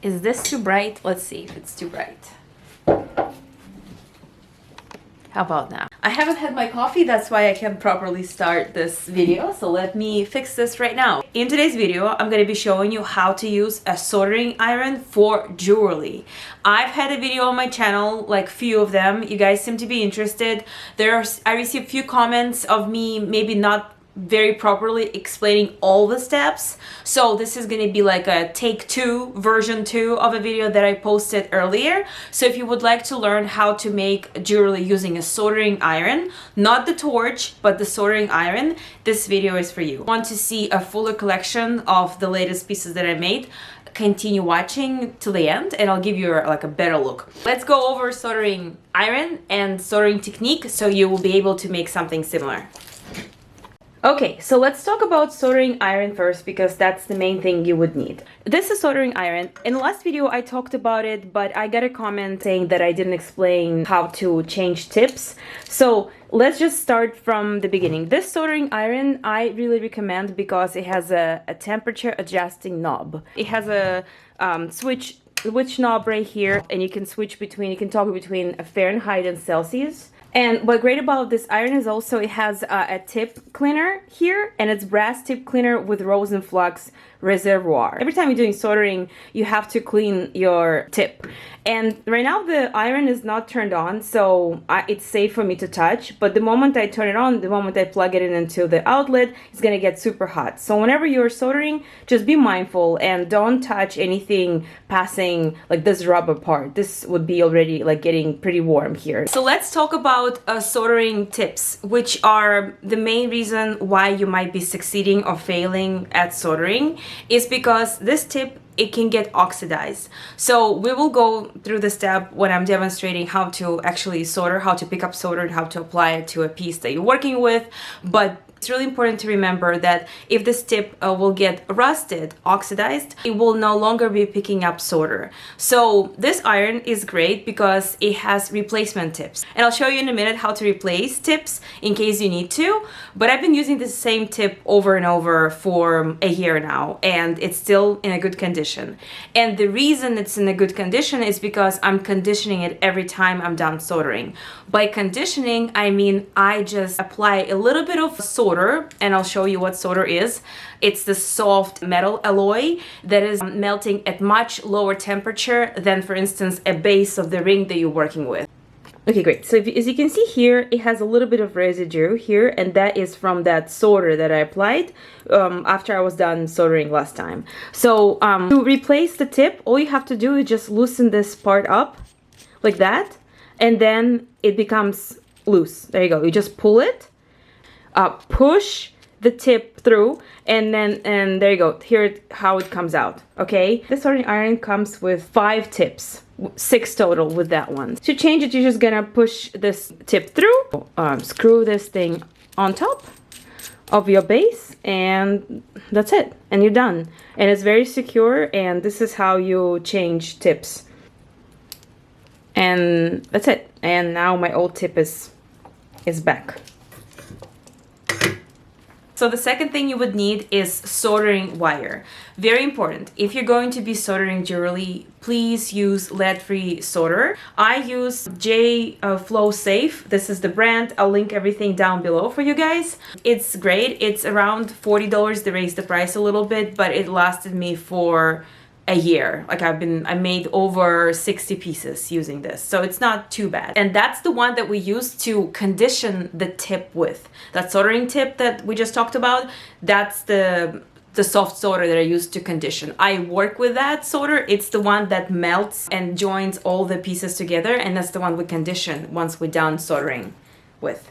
Is this too bright? Let's see if it's too bright. How about now? I haven't had my coffee, that's why I can't properly start this video, so let me fix this right now. In today's video, I'm going to be showing you how to use a soldering iron for jewelry. I've had a video on my channel, like few of them. You guys seem to be interested. I received a few comments of me maybe not very properly explaining all the steps, so this is going to be like a take 2 version 2 of a video that I posted earlier. So if you would like to learn how to make jewelry using a soldering iron, not the torch but the soldering iron, this video is for you. Want to see a fuller collection of the latest pieces that I made? Continue watching to the end and I'll give you like a better look. Let's go over soldering iron and soldering technique so you will be able to make something similar. Okay, so let's talk about soldering iron first because that's the main thing you would need. This is soldering iron. In the last video I talked about it, but I got a comment saying that I didn't explain how to change tips. So let's just start from the beginning. This soldering iron I really recommend because it has a temperature adjusting knob. It has a switch knob right here, and you can toggle between Fahrenheit and Celsius. And what's great about this iron is also it has a tip cleaner here, and it's brass tip cleaner with Soldering Flux reservoir. Every time you're doing soldering, you have to clean your tip. And right now the iron is not turned on, so it's safe for me to touch. But the moment I turn it on, the moment I plug it in into the outlet, it's gonna get super hot. So whenever you're soldering, just be mindful and don't touch anything passing like this rubber part. This would be already like getting pretty warm here. So let's talk about soldering tips, which are the main reason why you might be succeeding or failing at soldering, is because this tip, it can get oxidized. So we will go through the step when I'm demonstrating how to actually solder, how to pick up solder, and how to apply it to a piece that you're working with. But it's really important to remember that if this tip will get rusted, oxidized, it will no longer be picking up solder. So this iron is great because it has replacement tips. And I'll show you in a minute how to replace tips in case you need to. But I've been using the same tip over and over for a year now, and it's still in a good condition. And the reason it's in a good condition is because I'm conditioning it every time I'm done soldering. By conditioning, I mean I just apply a little bit of solder, and I'll show you what solder is. It's the soft metal alloy that is melting at much lower temperature than, for instance, a base of the ring that you're working with. Okay, great. So as you can see here, it has a little bit of residue here, and that is from that solder that I applied after I was done soldering last time. So to replace the tip, all you have to do is just loosen this part up like that, and then it becomes loose. There you go. You just pull it, push the tip through, and there you go. Here how it comes out. Okay, this soldering iron comes with 5 tips, 6 total with that one. To change it, you're just gonna push this tip through, screw this thing on top of your base, and that's it, and you're done. And it's very secure, and this is how you change tips. And that's it. And now my old tip is back. So the second thing you would need is soldering wire. Very important. If you're going to be soldering jewelry, please use lead-free solder. I use Flow Safe. This is the brand. I'll link everything down below for you guys. It's great. It's around $40. They raised the price a little bit, but it lasted me for a year. Like I made over 60 pieces using this, so it's not too bad. And that's the one that we use to condition the tip with. That soldering tip that we just talked about, that's the soft solder that I use to condition. I work with that solder. It's the one that melts and joins all the pieces together, and that's the one we condition once we're done soldering with.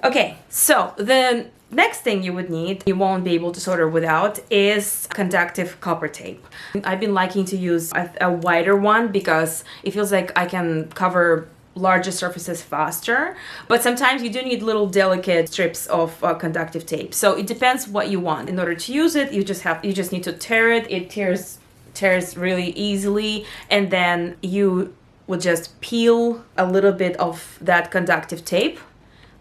Okay, so the next thing you would need, you won't be able to solder without, is conductive copper tape. I've been liking to use a wider one because it feels like I can cover larger surfaces faster, but sometimes you do need little delicate strips of conductive tape. So it depends what you want. In order to use it, you just need to tear it. It tears really easily, and then you will just peel a little bit of that conductive tape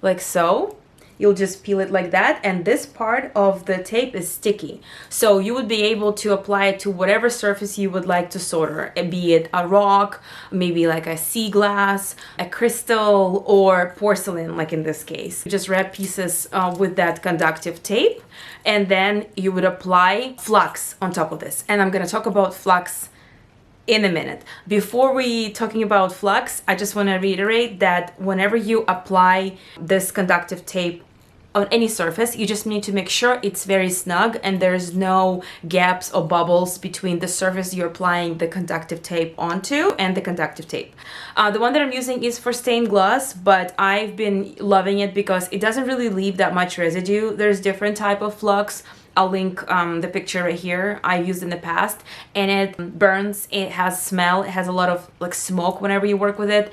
like so. you'll just peel it like that, and this part of the tape is sticky. So you would be able to apply it to whatever surface you would like to solder, be it a rock, maybe like a sea glass, a crystal, or porcelain, like in this case. Just wrap pieces with that conductive tape, and then you would apply flux on top of this. And I'm gonna talk about flux in a minute. Before we talking about flux, I just want to reiterate that whenever you apply this conductive tape on any surface, you just need to make sure it's very snug and there's no gaps or bubbles between the surface you're applying the conductive tape onto and the conductive tape. The one that I'm using is for stained glass, but I've been loving it because it doesn't really leave that much residue. There's different type of flux. I'll link the picture right here. I've used in the past, and it burns, it has smell, it has a lot of like smoke whenever you work with it.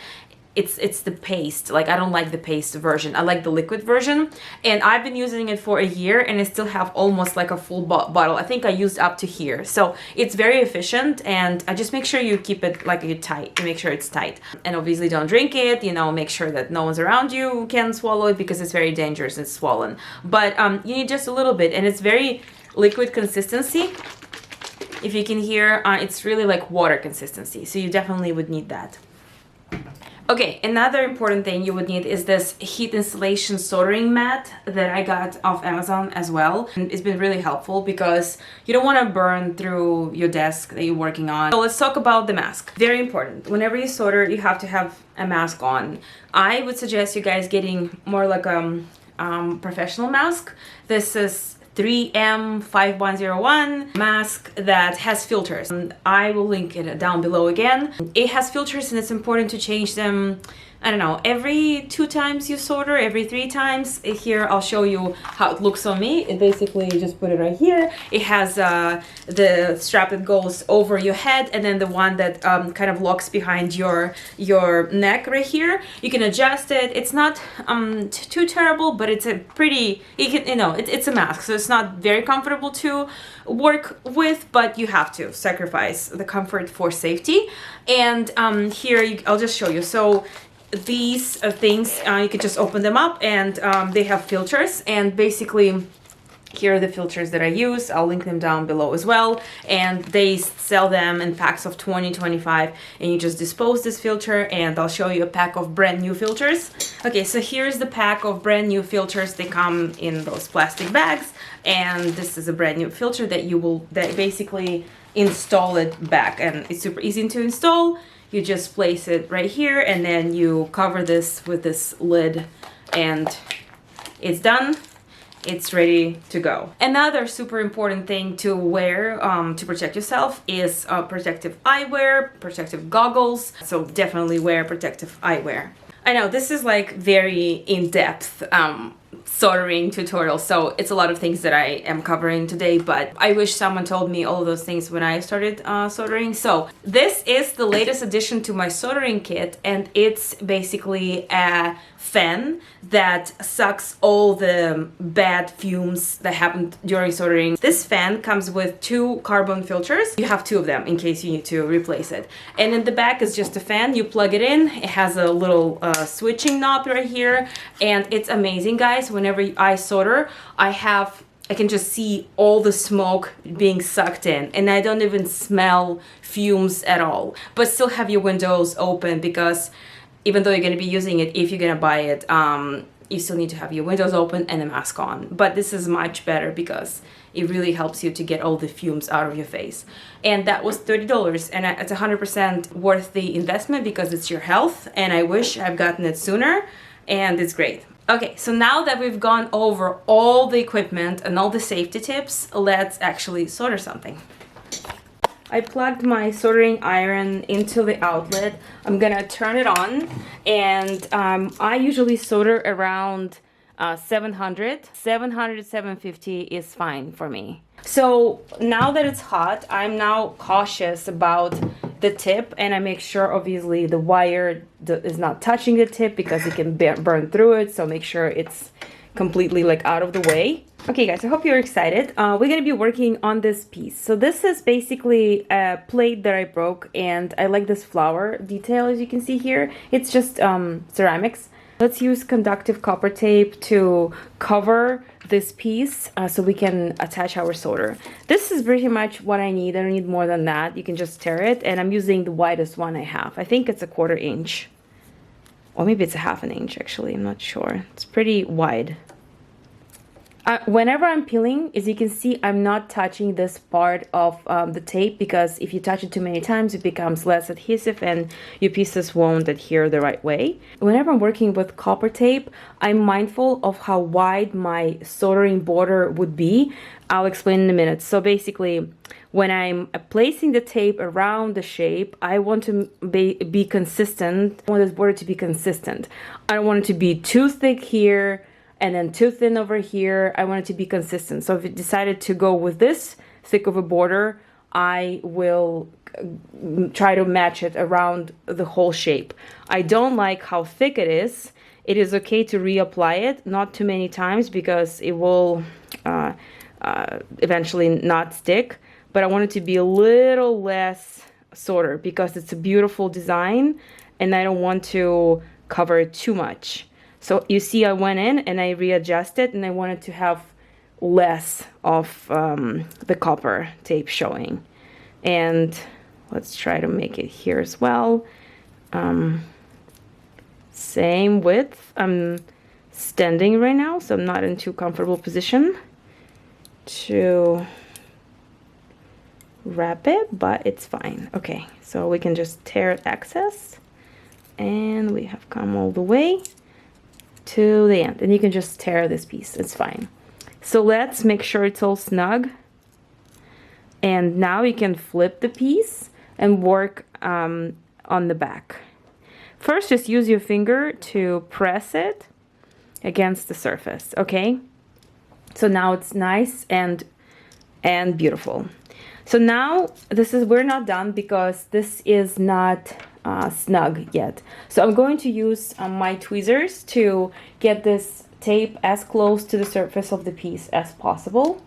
It's the paste. Like, I don't like the paste version. I like the liquid version, and I've been using it for a year and I still have almost like a full bottle. I think I used up to here. So it's very efficient, and I just make sure you keep it like tight. You make sure it's tight, and obviously don't drink it, you know, make sure that no one's around you who can swallow it because it's very dangerous. It's swollen, but you need just a little bit, and it's very liquid consistency. If you can hear, it's really like water consistency, so you definitely would need that. Okay, another important thing you would need is this heat insulation soldering mat that I got off Amazon as well. And it's been really helpful because you don't want to burn through your desk that you're working on. So let's talk about the mask. Very important. Whenever you solder, you have to have a mask on. I would suggest you guys getting more like a professional mask. This is 3M 5101 mask that has filters. And I will link it down below again. It has filters, and it's important to change them, I don't know, every 2 times you solder, every 3 times. Here, I'll show you how it looks on me. It basically, you just put it right here. It has the strap that goes over your head, and then the one that kind of locks behind your neck right here. You can adjust it. It's not too terrible, but it's a pretty, it's a mask, so it's not very comfortable to work with, but you have to sacrifice the comfort for safety. And here, I'll just show you. So these things, you can just open them up, and they have filters, and basically here are the filters that I use. I'll link them down below as well, and they sell them in packs of 20-25, and you just dispose this filter, and I'll show you a pack of brand new filters. Okay, so here's the pack of brand new filters. They come in those plastic bags, and this is a brand new filter that basically install it back, and it's super easy to install. You just place it right here, and then you cover this with this lid, and it's done. It's ready to go. Another super important thing to wear to protect yourself is protective eyewear, protective goggles. So definitely wear protective eyewear. I know this is like very in-depth soldering tutorial, so it's a lot of things that I am covering today, but I wish someone told me all of those things when I started soldering. So this is the latest addition to my soldering kit, and it's basically a fan that sucks all the bad fumes that happened during soldering. This fan comes with 2 carbon filters. You have 2 of them in case you need to replace it. And in the back is just a fan. You plug it in. It has a little switching knob right here, and it's amazing, guys. Whenever I solder, I can just see all the smoke being sucked in, and I don't even smell fumes at all, but still have your windows open, because even though you're going to be using it, if you're going to buy it, you still need to have your windows open and a mask on. But this is much better because it really helps you to get all the fumes out of your face. And that was $30, and it's 100% worth the investment because it's your health, and I wish I've gotten it sooner, and it's great. Okay, so now that we've gone over all the equipment and all the safety tips, let's actually solder something. I plugged my soldering iron into the outlet. I'm gonna turn it on, and I usually solder around 700 to 750 is fine for me. So now that it's hot, I'm now cautious about the tip, and I make sure obviously the wire is not touching the tip because it can burn through it, so make sure it's completely like out of the way. Okay guys, I hope you're excited. We're gonna be working on this piece. So this is basically a plate that I broke, and I like this flower detail, as you can see here. It's just ceramics. Let's use conductive copper tape to cover this piece so we can attach our solder. This is pretty much what I need. I don't need more than that. You can just tear it, and I'm using the widest one I have. I think it's a 1/4 inch. Or maybe it's a 1/2 inch, actually. I'm not sure. It's pretty wide. Whenever I'm peeling, as you can see, I'm not touching this part of the tape, because if you touch it too many times, it becomes less adhesive and your pieces won't adhere the right way. Whenever I'm working with copper tape, I'm mindful of how wide my soldering border would be. I'll explain in a minute. So basically, when I'm placing the tape around the shape, I want to be consistent. I want this border to be consistent. I don't want it to be too thick here and then too thin over here. I want it to be consistent. So if you decided to go with this thick of a border, I will try to match it around the whole shape. I don't like how thick it is. It is okay to reapply it, not too many times, because it will eventually not stick. But I want it to be a little less solder because it's a beautiful design and I don't want to cover it too much. So you see, I went in and I readjusted, and I wanted to have less of the copper tape showing. And let's try to make it here as well. Same width. I'm standing right now, so I'm not in too comfortable position to wrap it, but it's fine. Okay, so we can just tear excess, and we have come all the way to the end, and you can just tear this piece. It's fine. So let's make sure it's all snug, and now you can flip the piece and work on the back. First, just use your finger to press it against the surface. Okay, so now it's nice and beautiful. So now we're not done because this is not snug yet. So I'm going to use my tweezers to get this tape as close to the surface of the piece as possible.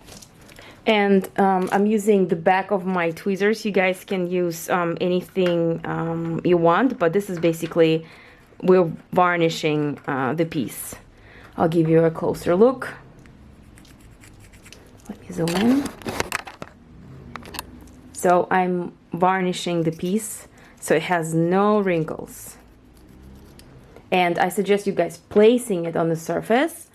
And I'm using the back of my tweezers. You guys can use anything you want, but this is basically, we're varnishing the piece. I'll give you a closer look. Let me zoom in. So I'm varnishing the piece so it has no wrinkles. And I suggest you guys placing it on the surface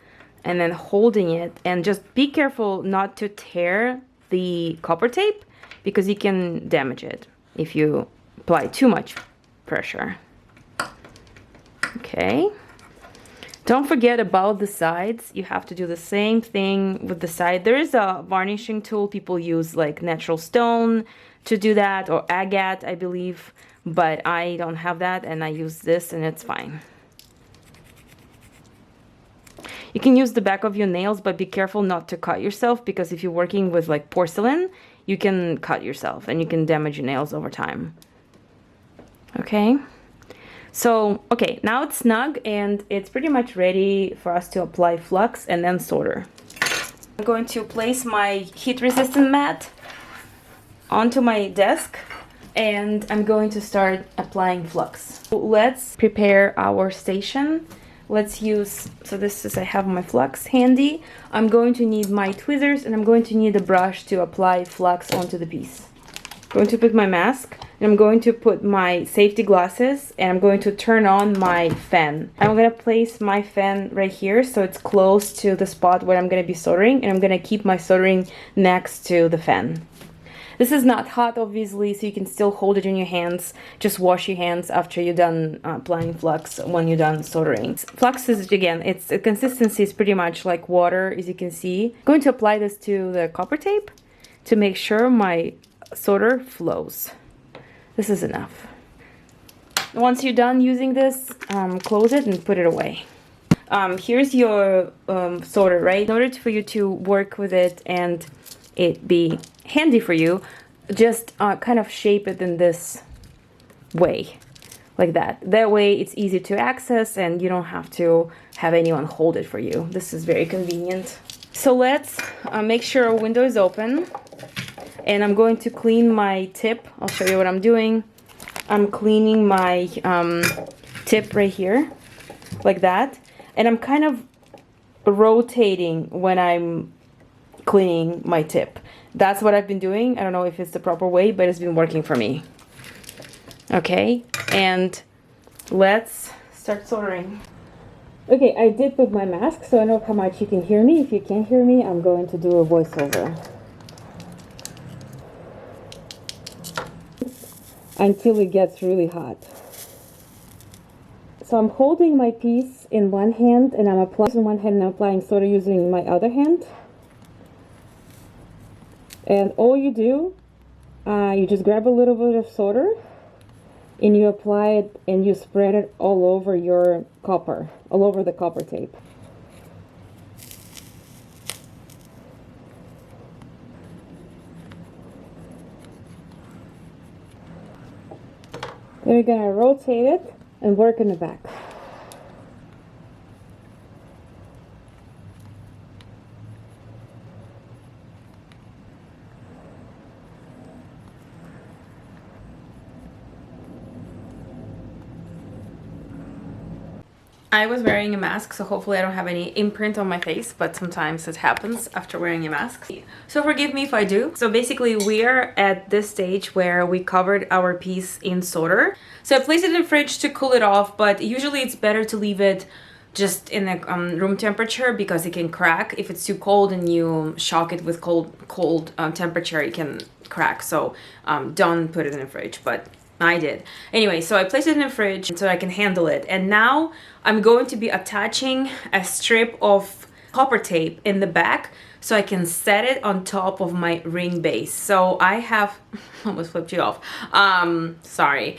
and then holding it, and just be careful not to tear the copper tape because you can damage it if you apply too much pressure. Okay. Don't forget about the sides. You have to do the same thing with the side. There is a varnishing tool. People use like natural stone to do that, or agate, I believe, but I don't have that, and I use this, and it's fine. You can use the back of your nails, but be careful not to cut yourself, because if you're working with like porcelain, you can cut yourself and you can damage your nails over time. Okay. So, okay, now it's snug and it's pretty much ready for us to apply flux and then solder. I'm going to place my heat-resistant mat onto my desk, and I'm going to start applying flux. Let's prepare our station. Let's use, so this is, I have my flux handy. I'm going to need my tweezers, and I'm going to need a brush to apply flux onto the piece. I'm going to put my mask, and I'm going to put my safety glasses, and I'm going to turn on my fan. I'm going to place my fan right here so it's close to the spot where I'm going to be soldering, and I'm going to keep my soldering next to the fan. This is not hot, obviously, so you can still hold it in your hands. Just wash your hands after you're done applying flux when you're done soldering. Flux is, again, the consistency is pretty much like water, as you can see. I'm going to apply this to the copper tape to make sure my solder flows. This is enough. Once you're done using this, close it and put it away. Here's your solder, right? In order for you to work with it and it be handy for you, just kind of shape it in this way, like that. That way it's easy to access and you don't have to have anyone hold it for you. This is very convenient. So let's make sure our window is open, and I'm going to clean my tip. I'll show you what I'm doing. I'm cleaning my tip right here like that. And I'm kind of rotating when I'm cleaning my tip. That's what I've been doing. I don't know if it's the proper way, but it's been working for me. Okay, and let's start soldering. Okay, I did put my mask, so I know how much you can hear me. If you can't hear me, I'm going to do a voiceover. Until it gets really hot. So I'm holding my piece in one hand, and I'm applying in one hand and I'm applying solder using my other hand. And all you do, you just grab a little bit of solder and you apply it and you spread it all over your copper, all over the copper tape. Then we're gonna rotate it and work in the back. I was wearing a mask, so hopefully I don't have any imprint on my face, but sometimes it happens after wearing a mask. So forgive me if I do. So basically we are at this stage where we covered our piece in solder. So I placed it in the fridge to cool it off, but usually it's better to leave it just in a room temperature because it can crack. If it's too cold and you shock it with cold temperature, it can crack. So don't put it in the fridge, but I did. Anyway, so I placed it in the fridge so I can handle it. And now I'm going to be attaching a strip of copper tape in the back so I can set it on top of my ring base. So I have, almost flipped you off. Sorry.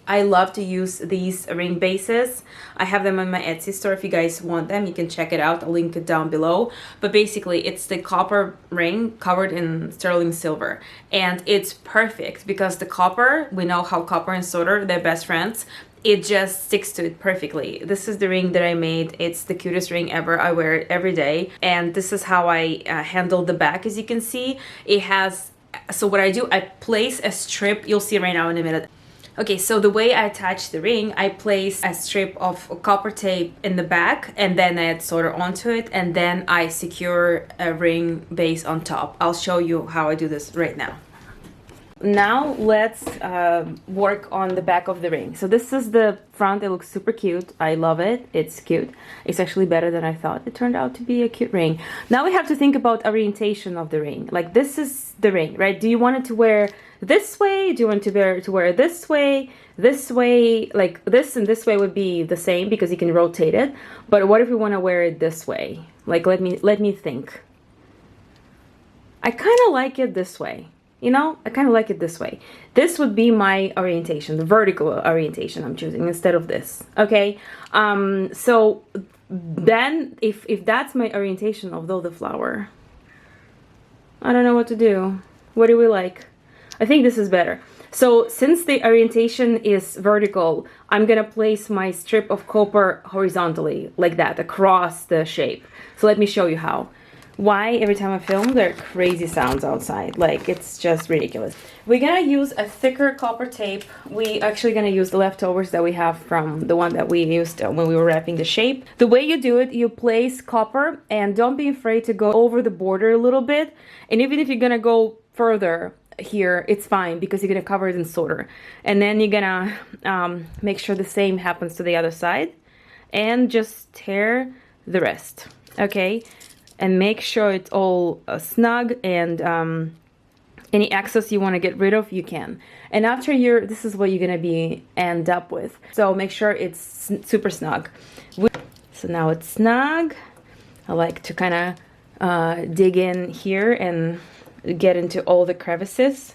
I love to use these ring bases. I have them on my Etsy store. If you guys want them, you can check it out. I'll link it down below. But basically, it's the copper ring covered in sterling silver. And it's perfect because the copper, we know how copper and solder, they're best friends. It just sticks to it perfectly. This is the ring that I made. It's the cutest ring ever. I wear it every day. And this is how I handle the back, as you can see. It has, so what I do, I place a strip, you'll see right now in a minute. Okay, so the way I attach the ring, I place a strip of copper tape in the back and then I add solder onto it and then I secure a ring base on top. I'll show you how I do this right now. Now let's work on the back of the ring. So this is the front. It looks super cute. I love it. It's cute. It's actually better than I thought. It turned out to be a cute ring. Now we have to think about orientation of the ring. Like this is the ring, right? Do you want it to wear this way? Do you want to wear this way? This way, like this and this way would be the same because you can rotate it. But what if we want to wear it this way? Like let me think. I kind of like it this way. You know, I kind of like it this way. This would be my orientation, the vertical orientation I'm choosing instead of this, okay? So then if that's my orientation of the flower, I don't know what to do. What do we like? I think this is better. So since the orientation is vertical, I'm gonna place my strip of copper horizontally, like that, across the shape. So let me show you how. Why every time I film there are crazy sounds outside, like it's just ridiculous. We're gonna use a thicker copper tape. We actually gonna use the leftovers that we have from the one that we used when we were wrapping the shape. The way you do it, you place copper and don't be afraid to go over the border a little bit. And even if you're gonna go further here, it's fine because you're gonna cover it in solder. And then you're gonna make sure the same happens to the other side and just tear the rest, okay? And make sure it's all snug and any excess you want to get rid of, you can. And after this is what you're going to end up with. So make sure it's super snug. So now it's snug. I like to kind of dig in here and get into all the crevices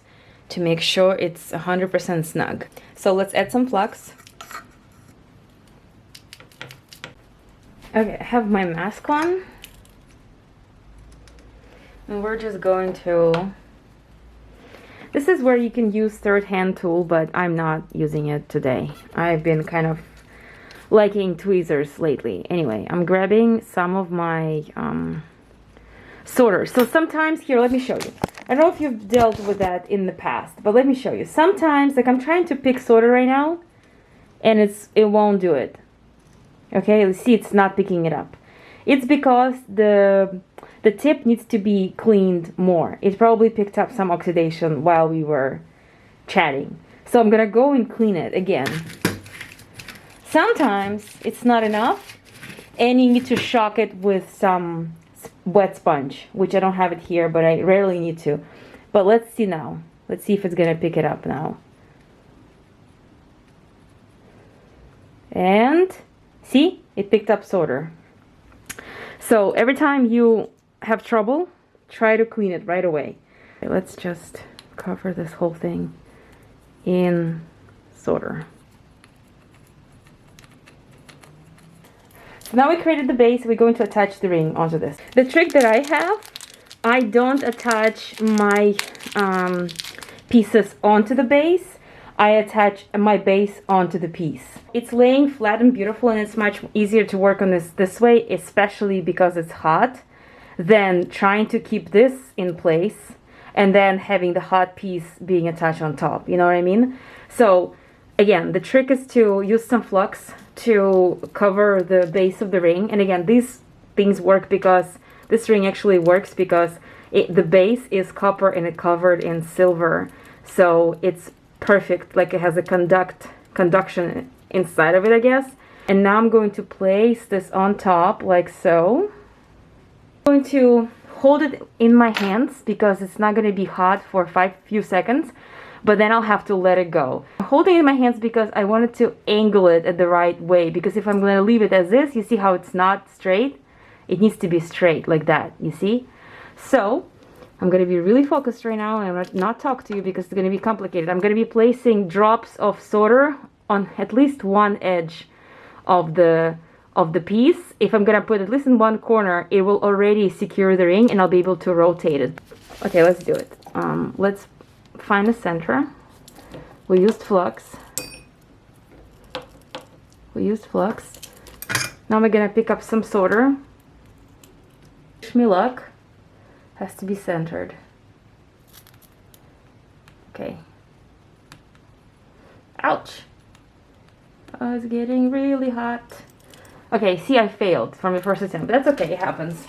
to make sure it's 100% snug. So let's add some flux. Okay, I have my mask on. And we're just going to, this is where you can use third hand tool, but I'm not using it today. I've been kind of liking tweezers lately. Anyway, I'm grabbing some of my solder. So sometimes, here, let me show you. I don't know if you've dealt with that in the past, but let me show you. Sometimes, like I'm trying to pick solder right now, and it won't do it. Okay, you see it's not picking it up. It's because the tip needs to be cleaned more. It probably picked up some oxidation while we were chatting. So I'm gonna go and clean it again. Sometimes it's not enough and you need to shock it with some wet sponge, which I don't have it here, but I rarely need to. But let's see now. Let's see if it's gonna pick it up now. And see, it picked up solder. So every time you have trouble, try to clean it right away. Okay, let's just cover this whole thing in solder. So now we created the base, we're going to attach the ring onto this. The trick that I have, I don't attach my pieces onto the base. I attach my base onto the piece. It's laying flat and beautiful, and it's much easier to work on this way, especially because it's hot, than trying to keep this in place and then having the hot piece being attached on top. You know what I mean? So again, the trick is to use some flux to cover the base of the ring. And again, these things work because this ring actually works because the base is copper and it's covered in silver. So it's perfect, like it has a conduction inside of it, I guess. And now I'm going to place this on top like so. I'm going to hold it in my hands because it's not going to be hot for a few seconds, but then I'll have to let it go. I'm holding it in my hands because I wanted to angle it at the right way, because if I'm going to leave it as this, you see how it's not straight? It needs to be straight like that, you see? So I'm going to be really focused right now, and I'm not talk to you because it's going to be complicated. I'm going to be placing drops of solder on at least one edge of the piece. If I'm going to put at least in one corner, it will already secure the ring and I'll be able to rotate it. Okay, let's do it. Let's find the center. We used flux. Now we're going to pick up some solder. Wish me luck. Has to be centered. Okay. Ouch! Oh, it's getting really hot. Okay, see, I failed from the first attempt, but that's okay, it happens.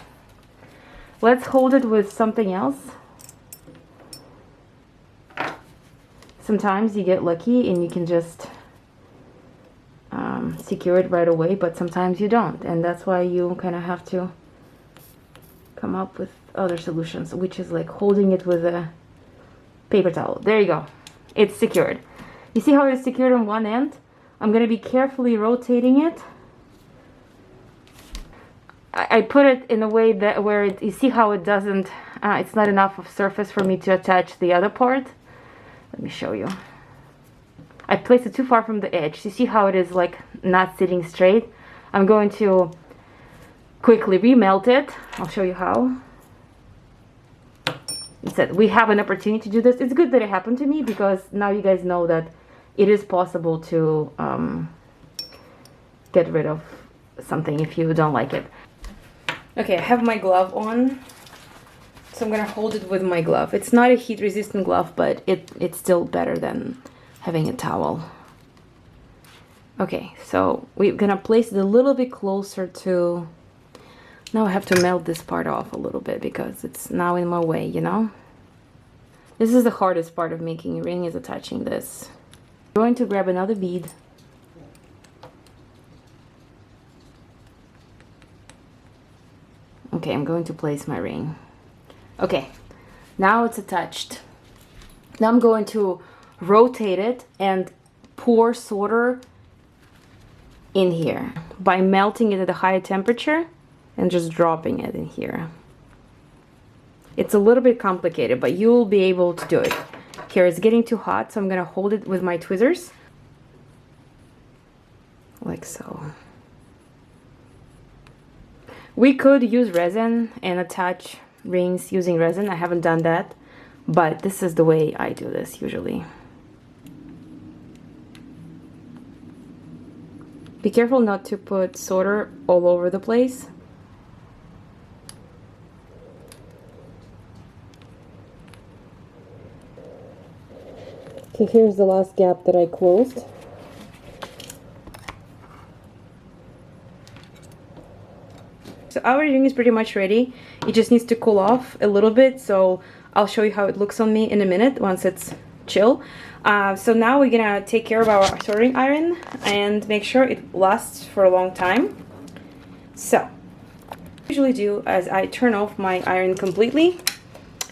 Let's hold it with something else. Sometimes you get lucky and you can just secure it right away, but sometimes you don't, and that's why you kind of have to come up with other solutions, which is like holding it with a paper towel. There you go. It's secured. You see how it's secured on one end? I'm going to be carefully rotating it. I put it in a way that where you see how it doesn't, it's not enough of surface for me to attach the other part. Let me show you. I placed it too far from the edge. You see how it is like not sitting straight? I'm going to quickly remelt it. I'll show you how. Instead, we have an opportunity to do this. It's good that it happened to me because now you guys know that it is possible to get rid of something if you don't like it. Okay, I have my glove on, so I'm gonna hold it with my glove. It's not a heat-resistant glove, but it's still better than having a towel. Okay, so we're gonna place it a little bit closer to... Now I have to melt this part off a little bit because it's now in my way, you know? This is the hardest part of making a ring, is attaching this. I'm going to grab another bead. Okay, I'm going to place my ring. Okay, now it's attached. Now I'm going to rotate it and pour solder in here by melting it at a higher temperature and just dropping it in here. It's a little bit complicated, but you'll be able to do it. Here, it's getting too hot, so I'm gonna hold it with my tweezers. Like so. We could use resin and attach rings using resin. I haven't done that, but this is the way I do this usually. Be careful not to put solder all over the place. Okay, here's the last gap that I closed. so our ring is pretty much ready. It just needs to cool off a little bit, so I'll show you how it looks on me in a minute once it's chill. So now we're gonna take care of our soldering iron and make sure it lasts for a long time. So what I usually do is I turn off my iron completely,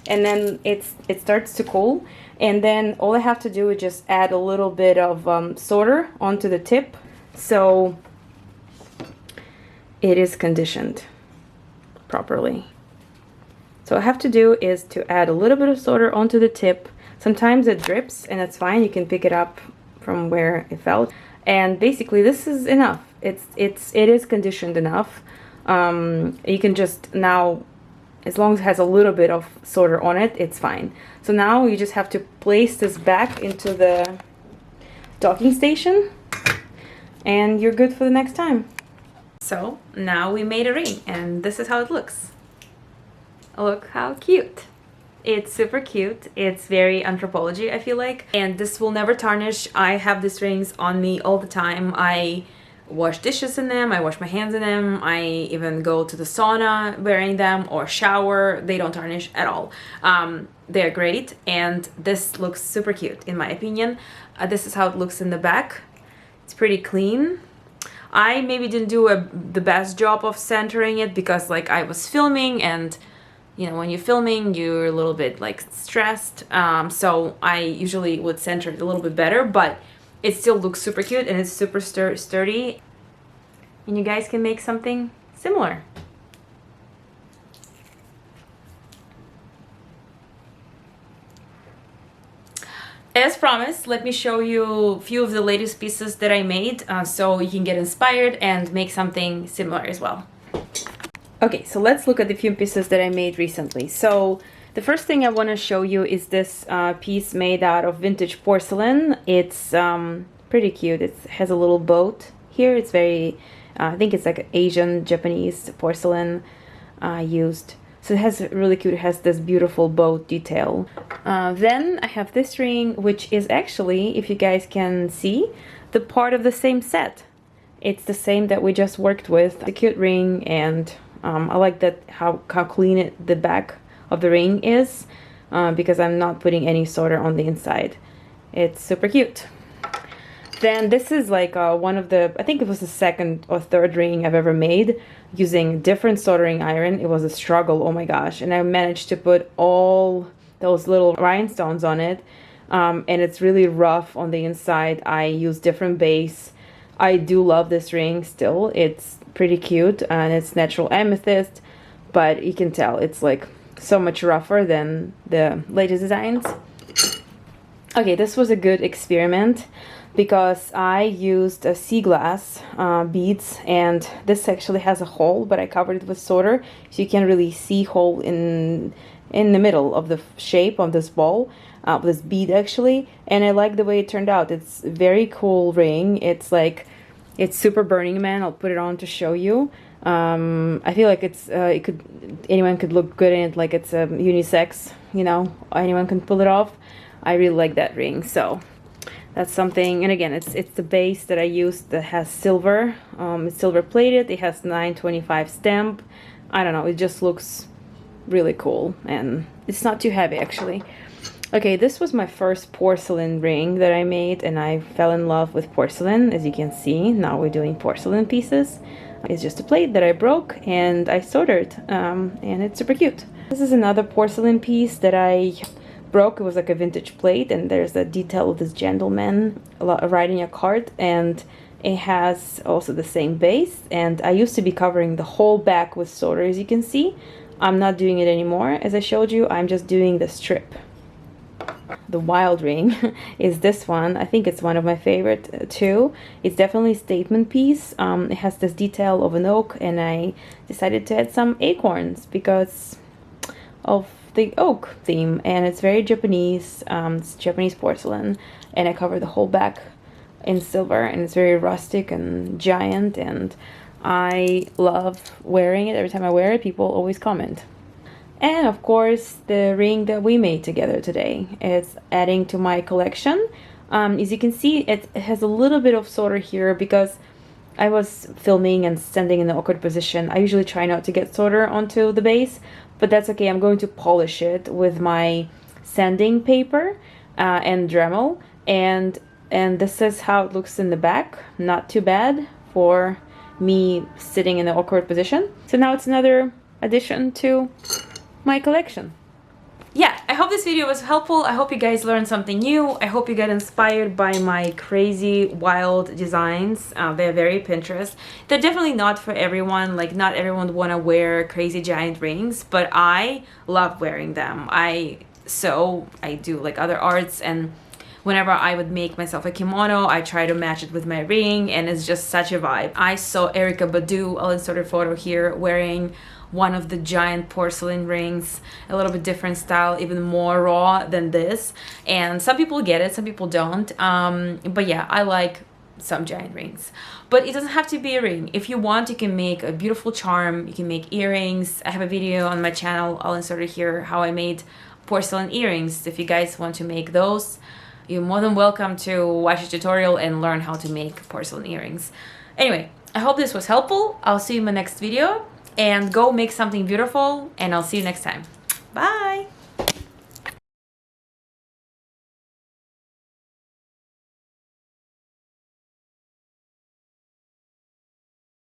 and then it starts to cool, and then all I have to do is just add a little bit of solder onto the tip, so it is conditioned properly. So all I have to do is to add a little bit of solder onto the tip. Sometimes it drips, and that's fine. You can pick it up from where it fell. And basically, this is enough. It is conditioned enough. You can just now, as long as it has a little bit of solder on it, it's fine. So now you just have to place this back into the docking station, and you're good for the next time. So now we made a ring, and this is how it looks. Look how cute. It's super cute. It's very Anthropology, I feel like. And this will never tarnish. I have these rings on me all the time. I wash dishes in them, I wash my hands in them, I even go to the sauna wearing them or shower. They don't tarnish at all. They're great, and this looks super cute in my opinion. This is how it looks in the back. It's pretty clean. I maybe didn't do the best job of centering it because like I was filming, and you know, when you're filming, you're a little bit like stressed. So I usually would center it a little bit better, but it still looks super cute and it's super sturdy. And you guys can make something similar. As promised, let me show you a few of the latest pieces that I made so you can get inspired and make something similar as well. Okay, so let's look at the few pieces that I made recently. So the first thing I want to show you is this piece made out of vintage porcelain. It's pretty cute. It has a little boat here. It's very, I think it's like Asian, Japanese porcelain used. So it has really cute, it has this beautiful boat detail. Then I have this ring, which is actually, if you guys can see, the part of the same set. It's the same that we just worked with. The cute ring, and I like that how clean the back of the ring is because I'm not putting any solder on the inside. It's super cute. Then this is like one of the, I think it was the second or third ring I've ever made using different soldering iron. It was a struggle, oh my gosh. And I managed to put all those little rhinestones on it. And it's really rough on the inside. I use different base. I do love this ring still. It's pretty cute and it's natural amethyst, but you can tell it's like so much rougher than the latest designs. Okay, this was a good experiment because I used sea glass beads, and this actually has a hole, but I covered it with solder so you can really see hole in the middle of the shape of this ball, this bead actually, and I like the way it turned out. It's a very cool ring. It's like, it's super Burning Man. I'll put it on to show you. I feel like it's anyone could look good in it, like it's a unisex, you know, anyone can pull it off. I really like that ring, so that's something. And again, it's the base that I used that has silver. It's silver plated. It has 925 stamp. I don't know, it just looks really cool, and it's not too heavy actually. Okay, this was my first porcelain ring that I made, and I fell in love with porcelain, as you can see. Now we're doing porcelain pieces. It's just a plate that I broke and I soldered, and it's super cute. This is another porcelain piece that I broke. It was like a vintage plate, and there's a detail of this gentleman riding a cart, and it has also the same base. And I used to be covering the whole back with solder, as you can see. I'm not doing it anymore, as I showed you. I'm just doing the strip. The wild ring is this one. I think it's one of my favorite too. It's definitely a statement piece. It has this detail of an oak, and I decided to add some acorns because of the oak theme, and it's very Japanese. It's Japanese porcelain, and I cover the whole back in silver, and it's very rustic and giant, and I love wearing it. Every time I wear it, people always comment. And of course, the ring that we made together today is adding to my collection. As you can see, it has a little bit of solder here because I was filming and standing in the awkward position. I usually try not to get solder onto the base, but that's okay. I'm going to polish it with my sanding paper and Dremel, and this is how it looks in the back. Not too bad for me sitting in the awkward position. So now it's another addition to my collection. Yeah, I hope this video was helpful. I hope you guys learned something new. I hope you got inspired by my crazy, wild designs. They're very Pinterest. They're definitely not for everyone. Like, not everyone want to wear crazy giant rings, but I love wearing them. I do like other arts, and whenever I would make myself a kimono, I try to match it with my ring, and it's just such a vibe. I saw Erykah Badu, I'll insert a photo here, wearing one of the giant porcelain rings, a little bit different style, even more raw than this. And some people get it, some people don't. But yeah, I like some giant rings. But it doesn't have to be a ring. If you want, you can make a beautiful charm, you can make earrings. I have a video on my channel, I'll insert it here, how I made porcelain earrings. If you guys want to make those, you're more than welcome to watch a tutorial and learn how to make porcelain earrings. Anyway, I hope this was helpful. I'll see you in my next video. And go make something beautiful, and I'll see you next time. Bye!